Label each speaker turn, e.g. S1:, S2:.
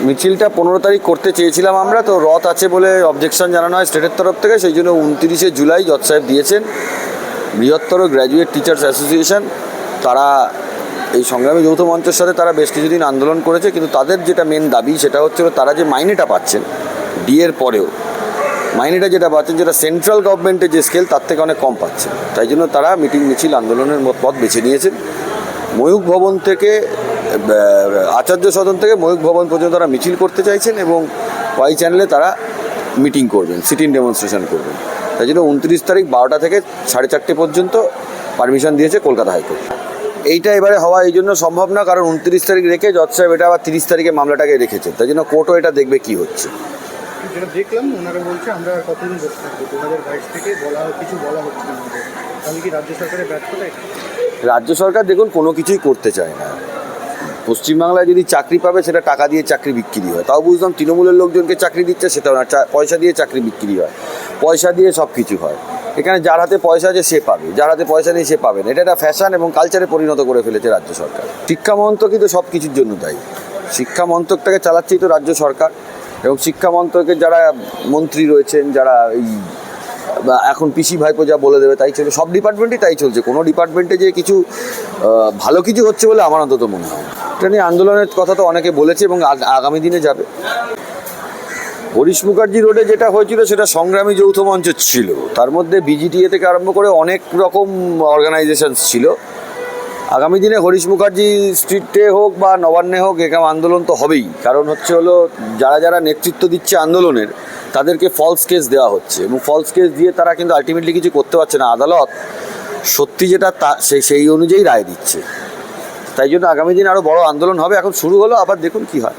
S1: মিছিলটা 15 তারিখ করতে চেয়েছিলাম আমরা, তো রথ আছে বলে অবজেকশন জানানো হয় স্টেটের তরফ থেকে, সেই জন্য 29শে জুলাই জজ সাহেব দিয়েছেন। বৃহত্তর গ্র্যাজুয়েট টিচার্স অ্যাসোসিয়েশন তারা এই সংগ্রামী যৌথ মঞ্চের সাথে তারা বেশ কিছুদিন আন্দোলন করেছে, কিন্তু তাদের যেটা মেন দাবি সেটা হচ্ছিল তারা যে মাইনেটা পাচ্ছেন ডিএর পরেও, মাইনেটা যেটা পাচ্ছেন যেটা সেন্ট্রাল গভর্নমেন্টের যে স্কেল তার থেকে অনেক কম পাচ্ছেন। তাই জন্য তারা মিটিং মিছিল আন্দোলনের পথ বেছে নিয়েছেন। ময়ূখ ভবন থেকে আচার্য সদন থেকে ময়ূখ ভবন পর্যন্ত তারা মিছিল করতে চাইছেন এবং ওয়াই চ্যানেলে তারা মিটিং করবেন, সিটিং ডেমনস্ট্রেশন করবেন। তাই জন্য 29 তারিখ 12টা থেকে 4:30 পর্যন্ত পারমিশন দিয়েছে কলকাতা হাইকোর্ট। এইটা এবারে হওয়া এই জন্য সম্ভব না, কারণ 29 তারিখ রেখে জজ সাহেব এটা আবার 30 তারিখে মামলাটাকে রেখেছেন। তাই জন্য কোর্টও এটা দেখবে কী হচ্ছে।
S2: যেটা দেখলাম ওনারা বলছে আমরা কতদিন বসে থাকবো, 2022 থেকে কিছু বলা হচ্ছে না। তাহলে কি রাজ্য সরকারের ব্যর্থতা?
S1: রাজ্য সরকার দেখুন কোনো কিছুই করতে চায় না। পশ্চিমবাংলায় যদি চাকরি পাবে সেটা টাকা দিয়ে চাকরি বিক্রি হয়, তাও বুঝলাম তৃণমূলের লোকজনকে চাকরি দিচ্ছে সেটাও না, পয়সা দিয়ে চাকরি বিক্রি হয়, পয়সা দিয়ে সব কিছু হয়। এখানে যার হাতে পয়সা আছে সে পাবে, যার হাতে পয়সা নেই সে পাবে না। এটা একটা ফ্যাশন এবং কালচারে পরিণত করে ফেলেছে রাজ্য সরকার। শিক্ষা মন্ত্রকই তো সব কিছুর জন্য দায়ী। শিক্ষা মন্ত্রকটাকে চালাচ্ছেই তো রাজ্য সরকার, এবং শিক্ষা মন্ত্রকের যারা মন্ত্রী রয়েছেন, যারা এই এখন পিসি ভাইপো যা বলে দেবে তাই চলছে, সব ডিপার্টমেন্টই তাই চলছে। কোনো ডিপার্টমেন্টে যে কিছু ভালো কিছু হচ্ছে বলে আমার অন্তত মনে হয়। এটা নিয়ে আন্দোলনের কথা তো অনেকে বলেছে এবং আগামী দিনে যাবে। হরিশ মুখার্জি রোডে যেটা হয়েছিল সেটা সংগ্রামী যৌথ মঞ্চ ছিল, তার মধ্যে বিজিটিএ থেকে আরম্ভ করে অনেক রকম অর্গানাইজেশনস ছিল। আগামী দিনে হরিশ মুখার্জি স্ট্রিটে হোক বা নবান্নে হোক এরকম আন্দোলন তো হবেই, কারণ হলো যারা যারা নেতৃত্ব দিচ্ছে আন্দোলনের তাদেরকে ফলস কেস দেওয়া হচ্ছে, এবং ফলস কেস দিয়ে তারা কিন্তু আলটিমেটলি কিছু করতে পারছে না। আদালত সত্যি যেটা তা সেই অনুযায়ী রায় দিচ্ছে। তাই জন্য আগামী দিন আরও বড় আন্দোলন হবে। এখন শুরু হলো, আবার দেখুন কি হয়।